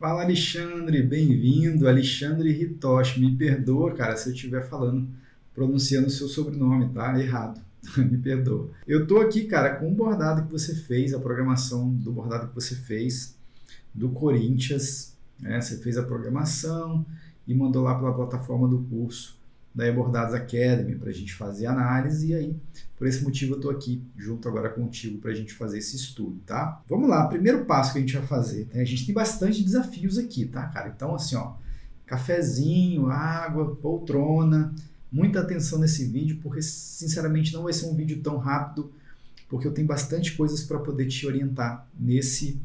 Fala, Alexandre, bem-vindo, Alexandre Hitoshi. Me perdoa, cara, se eu estiver pronunciando o seu sobrenome, tá? Errado. Me perdoa. Eu tô aqui, cara, com o bordado que você fez, a programação do bordado que você fez do Corinthians, né? Você fez a programação e mandou lá pela plataforma do curso da eBordados Academy para a gente fazer análise, e aí, por esse motivo, eu estou aqui junto agora contigo para a gente fazer esse estudo, tá? Vamos lá, primeiro passo que a gente vai fazer, né? A gente tem bastante desafios aqui, tá, cara? Então, assim, ó, cafezinho, água, poltrona, muita atenção nesse vídeo, porque, sinceramente, não vai ser um vídeo tão rápido, porque eu tenho bastante coisas para poder te orientar nesse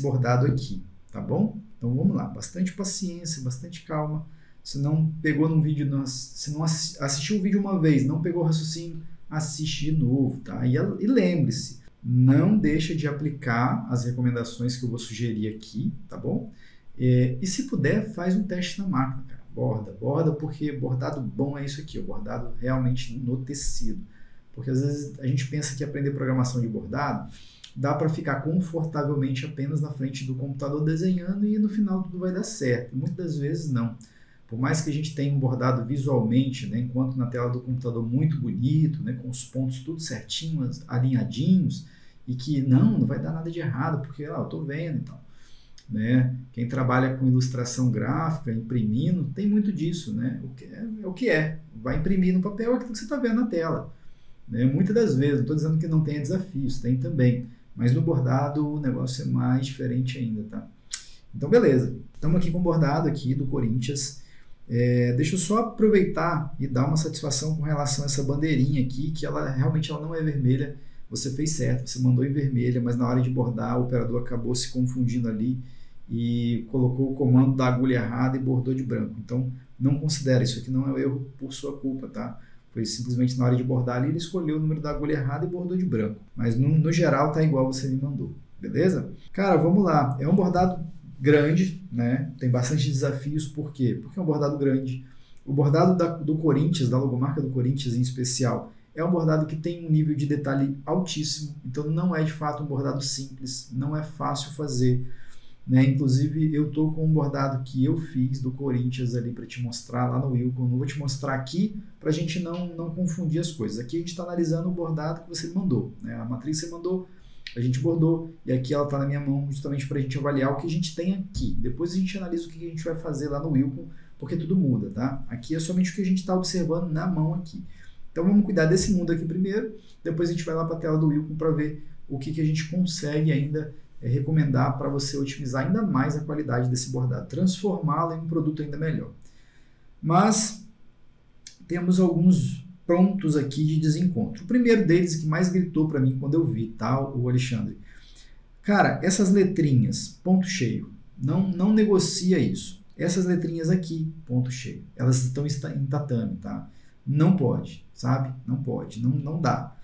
bordado aqui, tá bom? Então, vamos lá, bastante paciência, bastante calma. Se não pegou num vídeo, se não assistiu o vídeo uma vez, não pegou o raciocínio, assiste de novo, tá? E lembre-se, não deixa de aplicar as recomendações que eu vou sugerir aqui, tá bom? E se puder, faz um teste na máquina, cara. Borda, porque bordado bom é isso aqui, o bordado realmente no tecido. Porque às vezes a gente pensa que aprender programação de bordado dá para ficar confortavelmente apenas na frente do computador desenhando e no final tudo vai dar certo. Muitas das vezes não. Por mais que a gente tenha um bordado visualmente, né, enquanto na tela do computador muito bonito, né, com os pontos tudo certinhos, alinhadinhos, e que não vai dar nada de errado, porque eu estou vendo e tal. Né? Quem trabalha com ilustração gráfica, imprimindo, tem muito disso. Né? O que é. Vai imprimir no papel aquilo que você está vendo na tela. Né? Muitas das vezes, não estou dizendo que não tenha desafios, tem também. Mas no bordado o negócio é mais diferente ainda. Tá? Então, beleza. Estamos aqui com o bordado aqui do Corinthians. Deixa eu só aproveitar e dar uma satisfação com relação a essa bandeirinha aqui, que realmente ela não é vermelha. Você fez certo, você mandou em vermelha, mas na hora de bordar o operador acabou se confundindo ali e colocou o comando da agulha errada e bordou de branco. Então não considere, isso aqui não é um erro por sua culpa, tá? Foi simplesmente na hora de bordar ali, ele escolheu o número da agulha errada e bordou de branco. Mas no geral tá igual você me mandou, beleza? Cara, vamos lá. É um bordado grande, né? Tem bastante desafios, por quê? Porque é um bordado grande. O bordado do Corinthians, da logomarca do Corinthians em especial, é um bordado que tem um nível de detalhe altíssimo, então não é de fato um bordado simples, não é fácil fazer. Né? Inclusive, eu estou com um bordado que eu fiz do Corinthians ali para te mostrar lá no Wilcon. Não vou te mostrar aqui para a gente não confundir as coisas. Aqui a gente está analisando o bordado que você mandou. Né? A matriz que você mandou, a gente bordou, e aqui ela está na minha mão justamente para a gente avaliar o que a gente tem aqui. Depois a gente analisa o que a gente vai fazer lá no Wilcon, porque tudo muda, tá? Aqui é somente o que a gente está observando na mão aqui. Então vamos cuidar desse mundo aqui primeiro, depois a gente vai lá para a tela do Wilcon para ver o que a gente consegue ainda recomendar para você otimizar ainda mais a qualidade desse bordado, transformá-lo em um produto ainda melhor. Mas temos alguns pontos aqui de desencontro. O primeiro deles que mais gritou para mim quando eu vi, tá, o Alexandre. Cara, essas letrinhas, ponto cheio, não negocia isso. Essas letrinhas aqui, ponto cheio, elas estão em tatame, tá? Não pode, sabe? Não pode, não dá.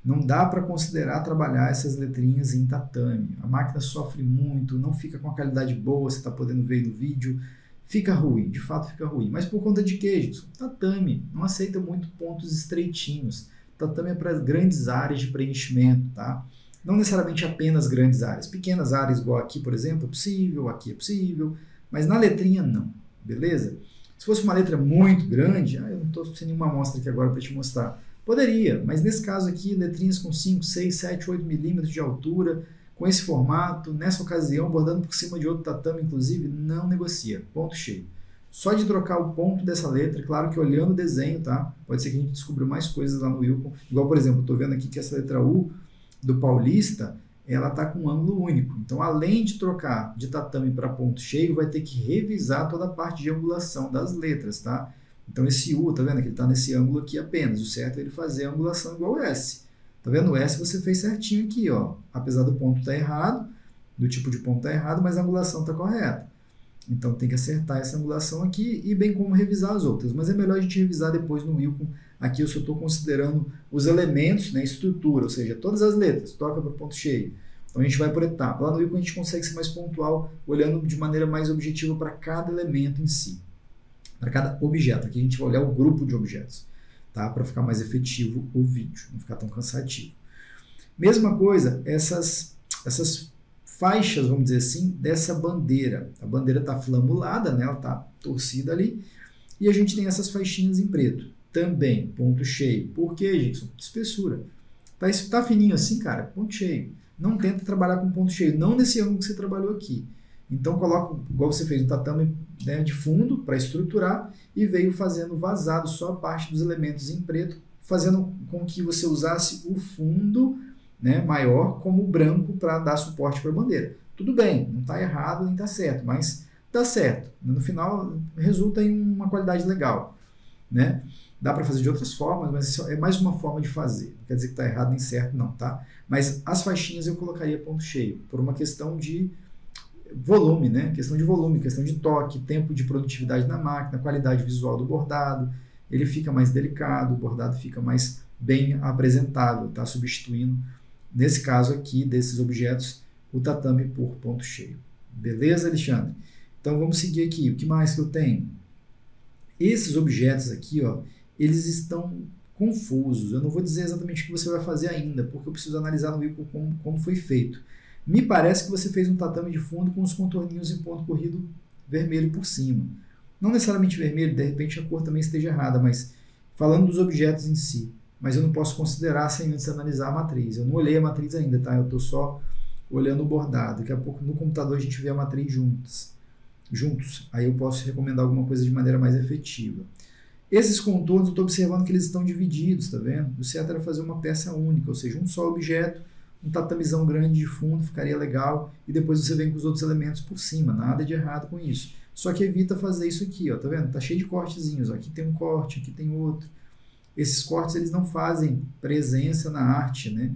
Não dá para considerar trabalhar essas letrinhas em tatame. A máquina sofre muito, não fica com a qualidade boa, você está podendo ver no vídeo. Fica ruim, de fato fica ruim. Mas por conta de quê? Tatame não aceita muito pontos estreitinhos. Tatame é para grandes áreas de preenchimento, tá? Não necessariamente apenas grandes áreas. Pequenas áreas, igual aqui, por exemplo, é possível, aqui é possível, mas na letrinha não, beleza? Se fosse uma letra muito grande, eu não estou sem nenhuma amostra aqui agora para te mostrar. Poderia, mas nesse caso aqui, letrinhas com 5, 6, 7, 8 milímetros de altura, com esse formato, nessa ocasião, bordando por cima de outro tatame, inclusive, não negocia, ponto cheio. Só de trocar o ponto dessa letra, claro que olhando o desenho, tá? Pode ser que a gente descubra mais coisas lá no Wilcon. Igual, por exemplo, eu estou vendo aqui que essa letra U do Paulista, ela está com um ângulo único. Então, além de trocar de tatame para ponto cheio, vai ter que revisar toda a parte de angulação das letras, tá? Então, esse U, tá vendo que ele está nesse ângulo aqui apenas. O certo é ele fazer a angulação igual ao S. Tá vendo? O S você fez certinho aqui, ó. Apesar do ponto estar errado, do tipo de ponto estar errado, mas a angulação está correta. Então, tem que acertar essa angulação aqui e bem como revisar as outras. Mas é melhor a gente revisar depois no Wilcon. Aqui eu só estou considerando os elementos, né, estrutura, ou seja, todas as letras, toca para o ponto cheio. Então, a gente vai por etapa. Lá no Wilcon a gente consegue ser mais pontual, olhando de maneira mais objetiva para cada elemento em si. Para cada objeto. Aqui a gente vai olhar o grupo de objetos, tá? Para ficar mais efetivo o vídeo, não ficar tão cansativo. Mesma coisa, essas faixas, vamos dizer assim, dessa bandeira. A bandeira está flamulada, né? Ela está torcida ali, e a gente tem essas faixinhas em preto. Também, ponto cheio. Por quê, gente? Espessura. Tá fininho assim, cara? Ponto cheio. Não tenta trabalhar com ponto cheio, não nesse ângulo que você trabalhou aqui. Então coloca, igual você fez no tatame, né, de fundo para estruturar, e veio fazendo vazado só a parte dos elementos em preto, fazendo com que você usasse o fundo, né, maior como branco para dar suporte para a bandeira. Tudo bem, não está errado nem está certo, mas dá certo. No final resulta em uma qualidade legal, né? Dá para fazer de outras formas, mas é mais uma forma de fazer. Não quer dizer que está errado nem certo, não, tá? Mas as faixinhas eu colocaria ponto cheio, por uma questão de volume, né? Questão de volume, questão de toque, tempo de produtividade na máquina, qualidade visual do bordado. Ele fica mais delicado, o bordado fica mais bem apresentável, tá? Substituindo, nesse caso aqui, desses objetos, o tatame por ponto cheio. Beleza, Alexandre? Então vamos seguir aqui. O que mais que eu tenho? Esses objetos aqui, ó, eles estão confusos. Eu não vou dizer exatamente o que você vai fazer ainda, porque eu preciso analisar no Wilco como foi feito. Me parece que você fez um tatame de fundo com os contorninhos em ponto corrido vermelho por cima. Não necessariamente vermelho, de repente a cor também esteja errada, mas falando dos objetos em si. Mas eu não posso considerar sem antes analisar a matriz. Eu não olhei a matriz ainda, tá? Eu estou só olhando o bordado. Daqui a pouco no computador a gente vê a matriz juntos. Aí eu posso recomendar alguma coisa de maneira mais efetiva. Esses contornos, eu estou observando que eles estão divididos, tá vendo? O certo era fazer uma peça única, ou seja, um só objeto, um tatamizão grande de fundo, ficaria legal, e depois você vem com os outros elementos por cima, nada de errado com isso. Só que evita fazer isso aqui, ó, tá vendo? Tá cheio de cortezinhos, ó. Aqui tem um corte, aqui tem outro. Esses cortes, eles não fazem presença na arte, né?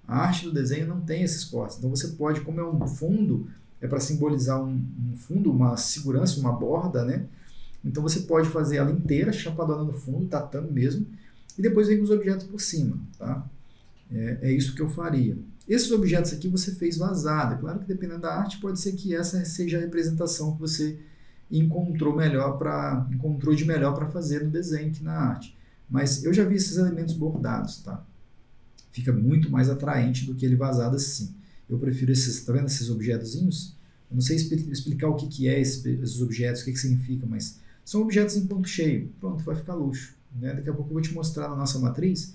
A arte do desenho não tem esses cortes, então você pode, como é um fundo, é para simbolizar um fundo, uma segurança, uma borda, né? Então você pode fazer ela inteira, chapadona no fundo, tatame mesmo, e depois vem com os objetos por cima, tá? É isso que eu faria. Esses objetos aqui você fez vazado. É claro que dependendo da arte, pode ser que essa seja a representação que você encontrou de melhor para fazer no desenho que na arte. Mas eu já vi esses elementos bordados, tá? Fica muito mais atraente do que ele vazado assim. Eu prefiro esses, tá vendo esses objetozinhos? Eu não sei explicar o que é esses objetos, o que significa, mas são objetos em ponto cheio. Pronto, vai ficar luxo, né? Daqui a pouco eu vou te mostrar na nossa matriz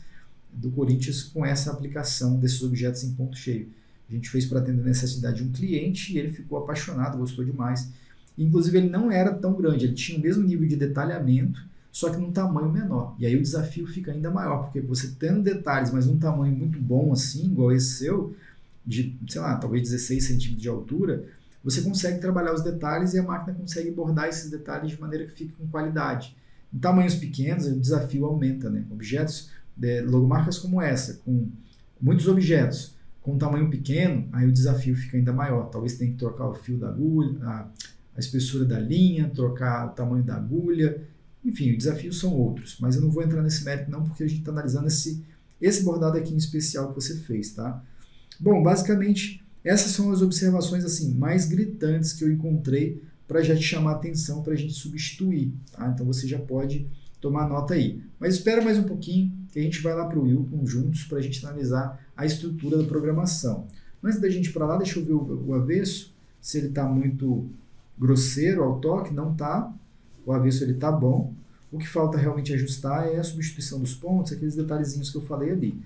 do Corinthians com essa aplicação desses objetos em ponto cheio. A gente fez para atender a necessidade de um cliente e ele ficou apaixonado, gostou demais. Inclusive ele não era tão grande, ele tinha o mesmo nível de detalhamento, só que num tamanho menor. E aí o desafio fica ainda maior, porque você tendo detalhes, mas num tamanho muito bom assim, igual esse seu, de, sei lá, talvez 16 centímetros de altura, você consegue trabalhar os detalhes e a máquina consegue bordar esses detalhes de maneira que fique com qualidade. Em tamanhos pequenos, o desafio aumenta, né? Objetos, logomarcas como essa, com muitos objetos, com tamanho pequeno, aí o desafio fica ainda maior. Talvez tenha que trocar o fio da agulha, a espessura da linha, trocar o tamanho da agulha, enfim, os desafios são outros, mas eu não vou entrar nesse mérito não, porque a gente está analisando esse bordado aqui em especial que você fez, tá? Bom, basicamente, essas são as observações assim mais gritantes que eu encontrei para já te chamar a atenção, para a gente substituir, tá? Então você já pode tomar nota aí. Mas espera mais um pouquinho, que a gente vai lá para o Wilcon juntos para a gente analisar a estrutura da programação. Antes da gente ir para lá, deixa eu ver o avesso, se ele está muito grosseiro ao toque, não está. O avesso ele está bom. O que falta realmente ajustar é a substituição dos pontos, aqueles detalhezinhos que eu falei ali.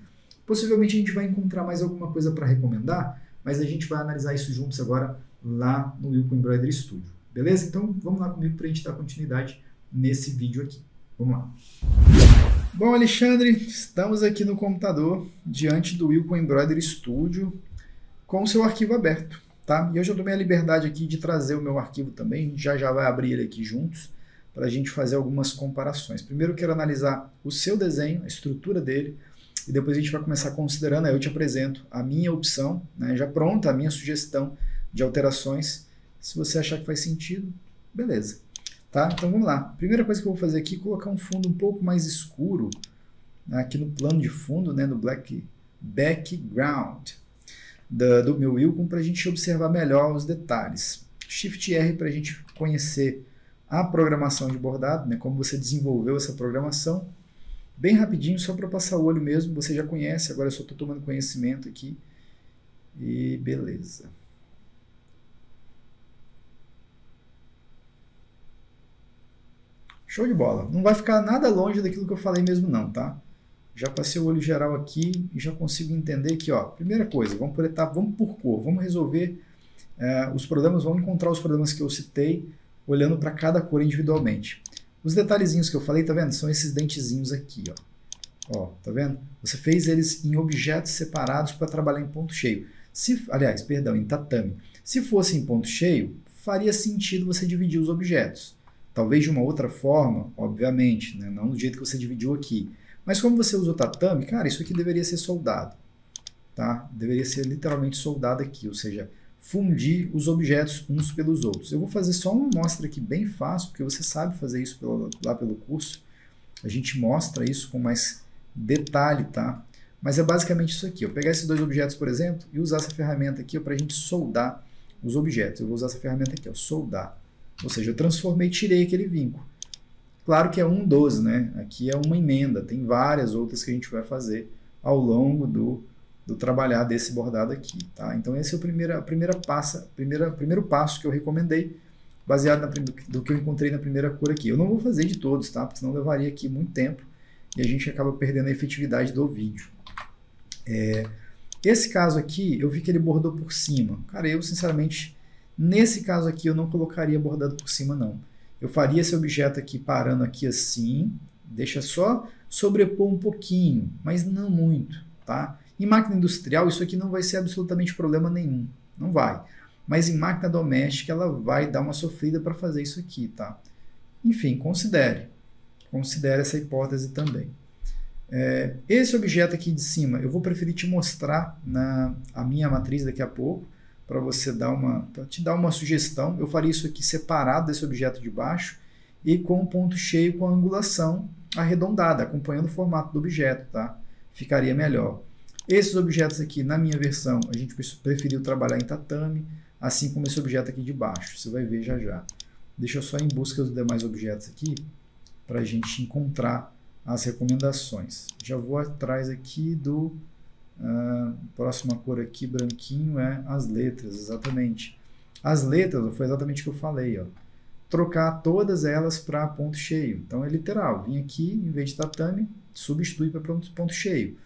Possivelmente a gente vai encontrar mais alguma coisa para recomendar, mas a gente vai analisar isso juntos agora lá no Wilcon Embroidery Studio. Beleza? Então vamos lá comigo para a gente dar continuidade nesse vídeo aqui. Vamos lá. Bom, Alexandre, estamos aqui no computador diante do Wilcon Embroidery Studio com o seu arquivo aberto, tá? E eu já tomei a liberdade aqui de trazer o meu arquivo também, a gente já vai abrir ele aqui juntos para a gente fazer algumas comparações. Primeiro eu quero analisar o seu desenho, a estrutura dele, e depois a gente vai começar considerando, aí eu te apresento a minha opção, né, já pronta, a minha sugestão de alterações. Se você achar que faz sentido, beleza. Tá? Então vamos lá. Primeira coisa que eu vou fazer aqui é colocar um fundo um pouco mais escuro, né, aqui no plano de fundo, né, no background do meu Wilcon, para a gente observar melhor os detalhes. Shift R para a gente conhecer a programação de bordado, né, como você desenvolveu essa programação. Bem rapidinho, só para passar o olho mesmo, você já conhece, agora eu só estou tomando conhecimento aqui. E beleza. Show de bola. Não vai ficar nada longe daquilo que eu falei mesmo não, tá? Já passei o olho geral aqui e já consigo entender aqui, ó. Primeira coisa, vamos por etapa, vamos por cor, vamos resolver os problemas, vamos encontrar os problemas que eu citei, olhando para cada cor individualmente. Os detalhezinhos que eu falei, tá vendo? São esses dentezinhos aqui, ó. Ó, tá vendo? Você fez eles em objetos separados para trabalhar em ponto cheio. Aliás, perdão, em tatame. Se fosse em ponto cheio, faria sentido você dividir os objetos. Talvez de uma outra forma, obviamente, né? Não do jeito que você dividiu aqui. Mas como você usou tatame, cara, isso aqui deveria ser soldado. Tá? Deveria ser literalmente soldado aqui, ou seja, fundir os objetos uns pelos outros. Eu vou fazer só uma amostra aqui bem fácil, porque você sabe fazer isso lá pelo curso. A gente mostra isso com mais detalhe, tá? Mas é basicamente isso aqui. Eu pegar esses dois objetos, por exemplo, e usar essa ferramenta aqui para a gente soldar os objetos. Eu vou usar essa ferramenta aqui, ó, soldar. Ou seja, eu transformei e tirei aquele vínculo. Claro que é um dos, né? Aqui é uma emenda. Tem várias outras que a gente vai fazer ao longo do trabalhar desse bordado aqui, tá? Então esse é o primeiro passo que eu recomendei, baseado do que eu encontrei na primeira cor aqui. Eu não vou fazer de todos, tá? Porque senão levaria aqui muito tempo e a gente acaba perdendo a efetividade do vídeo. Esse caso aqui, eu vi que ele bordou por cima. Cara, eu sinceramente, nesse caso aqui, eu não colocaria bordado por cima, não. Eu faria esse objeto aqui parando aqui assim, deixa só sobrepor um pouquinho, mas não muito, tá? Em máquina industrial, isso aqui não vai ser absolutamente problema nenhum, não vai. Mas em máquina doméstica, ela vai dar uma sofrida para fazer isso aqui, tá? Enfim, considere essa hipótese também. Esse objeto aqui de cima, eu vou preferir te mostrar a minha matriz daqui a pouco, para você te dar uma sugestão. Eu faria isso aqui separado desse objeto de baixo e com o ponto cheio com a angulação arredondada, acompanhando o formato do objeto, tá? Ficaria melhor. Esses objetos aqui, na minha versão, a gente preferiu trabalhar em tatame, assim como esse objeto aqui de baixo. Você vai ver já já. Deixa eu só ir em busca dos demais objetos aqui, para a gente encontrar as recomendações. Já vou atrás aqui do... próxima cor aqui, branquinho, as letras, exatamente. As letras, foi exatamente o que eu falei, ó. Trocar todas elas para ponto cheio. Então é literal, vim aqui, em vez de tatame, substitui para ponto cheio.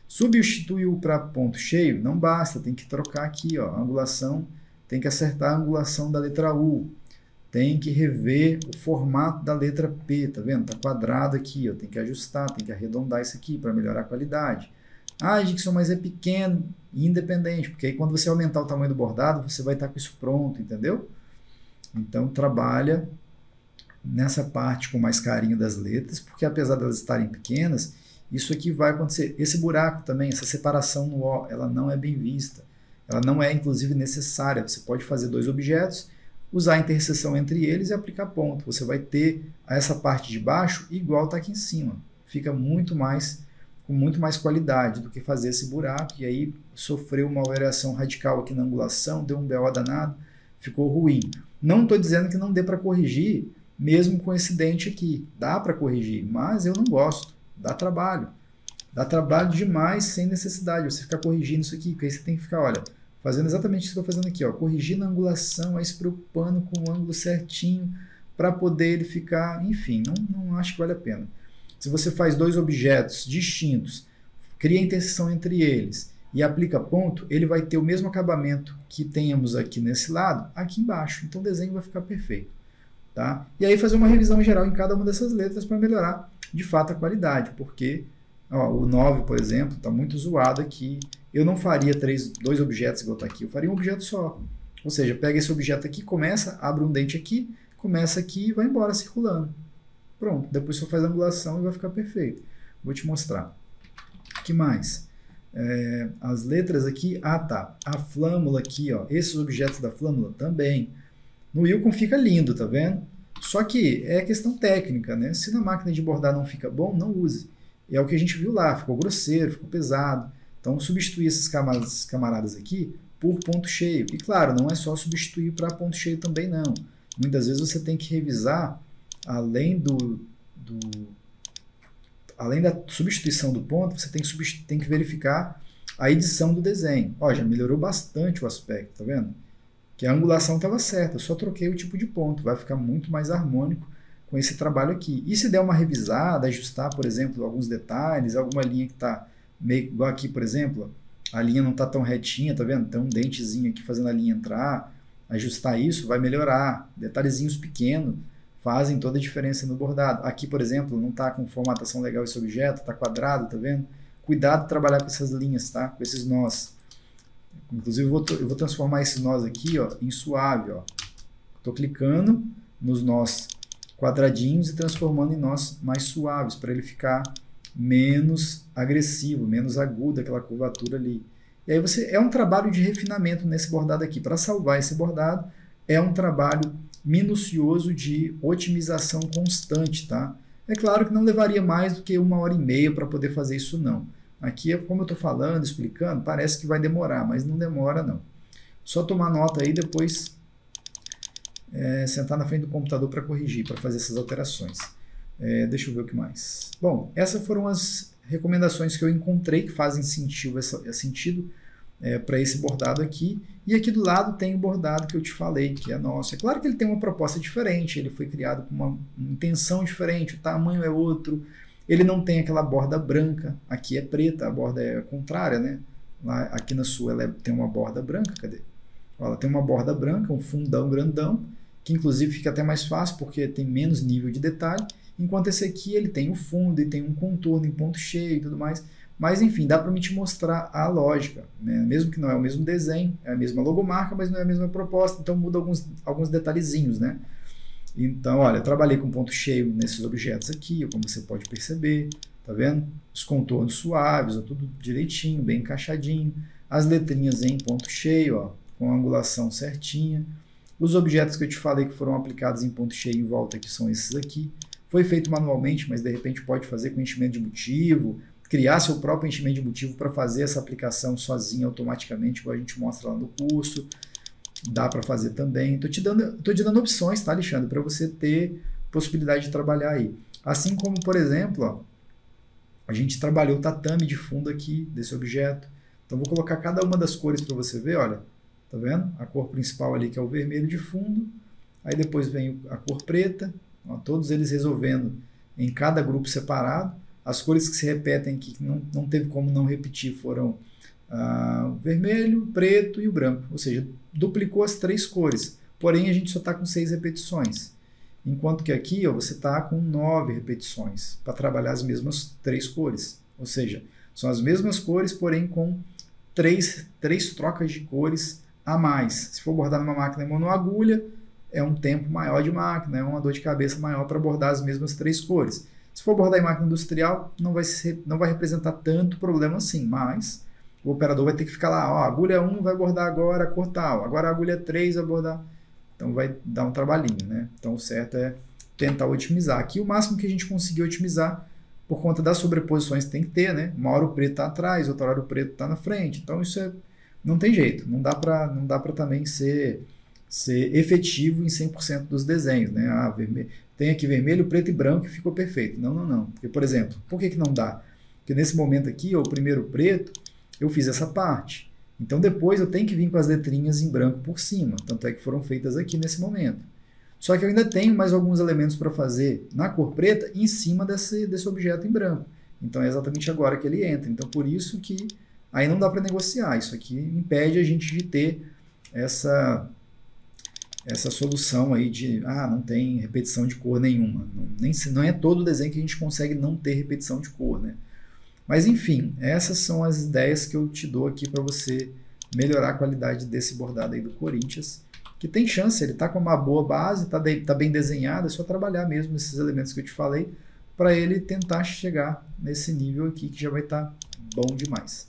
Substituiu para ponto cheio, não basta, tem que trocar aqui, ó, a angulação, tem que acertar a angulação da letra U, tem que rever o formato da letra P, tá vendo? Tá quadrado aqui, ó, tem que ajustar, tem que arredondar isso aqui para melhorar a qualidade. Dicção, mas é pequeno e independente, porque aí quando você aumentar o tamanho do bordado, você vai estar com isso pronto, entendeu? Então trabalha nessa parte com mais carinho das letras, porque apesar delas estarem pequenas, isso aqui vai acontecer. Esse buraco também, essa separação no O, ela não é bem vista. Ela não é, inclusive, necessária. Você pode fazer dois objetos, usar a interseção entre eles e aplicar ponto. Você vai ter essa parte de baixo igual está aqui em cima. Fica com muito mais qualidade do que fazer esse buraco. E aí sofreu uma variação radical aqui na angulação, deu um BO danado, ficou ruim. Não estou dizendo que não dê para corrigir, mesmo com esse dente aqui. Dá para corrigir, mas eu não gosto. Dá trabalho. Dá trabalho demais sem necessidade. Você ficar corrigindo isso aqui, porque aí você tem que ficar, olha, fazendo exatamente isso que eu estou fazendo aqui, ó, corrigindo a angulação, aí se preocupando com o ângulo certinho para poder ele ficar, enfim, não acho que vale a pena. Se você faz dois objetos distintos, cria a interseção entre eles e aplica ponto, ele vai ter o mesmo acabamento que temos aqui nesse lado, aqui embaixo. Então o desenho vai ficar perfeito. Tá? E aí fazer uma revisão geral em cada uma dessas letras para melhorar de fato a qualidade, porque o 9, por exemplo, está muito zoado aqui. Eu não faria dois objetos igual está aqui, eu faria um objeto só. Ou seja, pega esse objeto aqui, começa, abre um dente aqui, começa aqui e vai embora circulando. Pronto, depois só faz a angulação e vai ficar perfeito. Vou te mostrar. O que mais? As letras aqui, tá. A flâmula aqui, ó, esses objetos da flâmula também. No Yukon fica lindo, tá vendo? Só que é questão técnica, né? Se na máquina de bordar não fica bom, não use. É o que a gente viu lá, ficou grosseiro, ficou pesado. Então substituir esses camaradas aqui por ponto cheio. E claro, não é só substituir para ponto cheio também não. Muitas vezes você tem que revisar, além da substituição do ponto, você tem que verificar a edição do desenho. Ó, já melhorou bastante o aspecto, tá vendo? Que a angulação estava certa, eu só troquei o tipo de ponto, vai ficar muito mais harmônico com esse trabalho aqui. E se der uma revisada, ajustar, por exemplo, alguns detalhes, alguma linha que está meio igual aqui, por exemplo, a linha não está tão retinha, tá vendo? Tem um dentezinho aqui fazendo a linha entrar, ajustar isso vai melhorar. Detalhezinhos pequenos fazem toda a diferença no bordado. Aqui, por exemplo, não está com formatação legal esse objeto, está quadrado, tá vendo? Cuidado de trabalhar com essas linhas, tá? Com esses nós. Inclusive, eu vou transformar esses nós aqui, ó, em suave, ó. Estou clicando nos nós quadradinhos e transformando em nós mais suaves, para ele ficar menos agressivo, menos agudo, aquela curvatura ali. E aí é um trabalho de refinamento nesse bordado aqui. Para salvar esse bordado, é um trabalho minucioso de otimização constante, tá? É claro que não levaria mais do que 1h30 para poder fazer isso, não. Aqui, como eu estou falando, explicando, parece que vai demorar, mas não demora, não. Só tomar nota aí e depois sentar na frente do computador para corrigir, para fazer essas alterações. Deixa eu ver o que mais. Bom, essas foram as recomendações que eu encontrei que fazem sentido para esse bordado aqui. E aqui do lado tem o bordado que eu te falei, que é nosso. É claro que ele tem uma proposta diferente, ele foi criado com uma intenção diferente, o tamanho é outro, ele não tem aquela borda branca, aqui é preta, a borda é contrária, né? Lá, aqui na sua ela tem uma borda branca, cadê? Ela tem uma borda branca, um fundão grandão, que inclusive fica até mais fácil porque tem menos nível de detalhe, enquanto esse aqui ele tem o fundo e tem um contorno em ponto cheio e tudo mais. Mas enfim, dá para me te mostrar a lógica, né? Mesmo que não é o mesmo desenho, é a mesma logomarca, mas não é a mesma proposta, então muda alguns detalhezinhos, né? Então, olha, eu trabalhei com ponto cheio nesses objetos aqui, como você pode perceber, tá vendo? Os contornos suaves, ó, tudo direitinho, bem encaixadinho, as letrinhas em ponto cheio, ó, com a angulação certinha. Os objetos que eu te falei que foram aplicados em ponto cheio em volta aqui são esses aqui. Foi feito manualmente, mas de repente pode fazer com enchimento de motivo, criar seu próprio enchimento de motivo para fazer essa aplicação sozinha automaticamente, igual a gente mostra lá no curso. Dá para fazer também. Tô te dando opções, tá, Alexandre? Para você ter possibilidade de trabalhar aí. Assim como, por exemplo, ó, a gente trabalhou o tatame de fundo aqui desse objeto. Então vou colocar cada uma das cores para você ver, olha. Tá vendo? A cor principal ali que é o vermelho de fundo. Aí depois vem a cor preta. Ó, todos eles resolvendo em cada grupo separado. As cores que se repetem aqui, que não teve como não repetir, foram o vermelho, o preto e o branco. Ou seja, duplicou as 3 cores. Porém, a gente só está com 6 repetições. Enquanto que aqui ó, você está com 9 repetições para trabalhar as mesmas 3 cores. Ou seja, são as mesmas cores, porém com 3 trocas de cores a mais. Se for bordar numa máquina monoagulha, é um tempo maior de máquina, é uma dor de cabeça maior para bordar as mesmas 3 cores. Se for bordar em máquina industrial, não vai representar tanto problema assim, mas o operador vai ter que ficar lá, ó, a agulha 1 vai bordar agora a cor tal, agora a agulha 3 vai bordar, então vai dar um trabalhinho, né? Então o certo é tentar otimizar. Aqui o máximo que a gente conseguiu otimizar, por conta das sobreposições que tem que ter, né? Uma hora o preto está atrás, outra hora o preto está na frente, então isso não tem jeito, não dá para também ser efetivo em 100% dos desenhos, né? Tem aqui vermelho, preto e branco e ficou perfeito. Não. Porque, por exemplo, por que não dá? Porque nesse momento aqui, ó, o primeiro preto, eu fiz essa parte. Então depois eu tenho que vir com as letrinhas em branco por cima. Tanto é que foram feitas aqui nesse momento. Só que eu ainda tenho mais alguns elementos para fazer na cor preta em cima desse objeto em branco. Então é exatamente agora que ele entra. Então por isso que aí não dá para negociar. Isso aqui impede a gente de ter essa solução aí de não tem repetição de cor nenhuma. Não é todo desenho que a gente consegue não ter repetição de cor, né? Mas enfim, essas são as ideias que eu te dou aqui para você melhorar a qualidade desse bordado aí do Corinthians, que tem chance, ele está com uma boa base, tá bem desenhado, é só trabalhar mesmo esses elementos que eu te falei, para ele tentar chegar nesse nível aqui que já vai estar bom demais.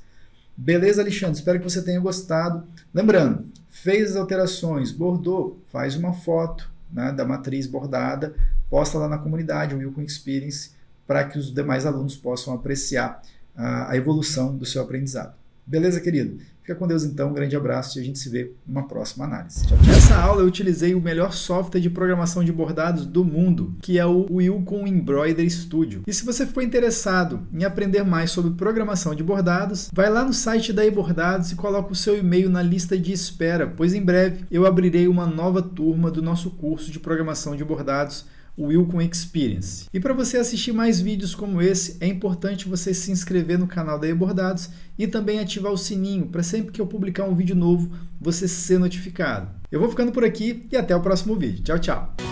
Beleza, Alexandre? Espero que você tenha gostado. Lembrando, fez as alterações, bordou, faz uma foto, né, da matriz bordada, posta lá na comunidade, o Wilcon Experience, para que os demais alunos possam apreciar a evolução do seu aprendizado. Beleza, querido? Fica com Deus então, um grande abraço e a gente se vê numa próxima análise. Tchau, tchau. Nessa aula eu utilizei o melhor software de programação de bordados do mundo, que é o Wilcon Embroidery Studio. E se você ficou interessado em aprender mais sobre programação de bordados, vai lá no site da eBordados e coloca o seu e-mail na lista de espera, pois em breve eu abrirei uma nova turma do nosso curso de programação de bordados, Wilcon Experience. E para você assistir mais vídeos como esse, é importante você se inscrever no canal da eBordados e também ativar o sininho para sempre que eu publicar um vídeo novo, você ser notificado. Eu vou ficando por aqui e até o próximo vídeo. Tchau, tchau!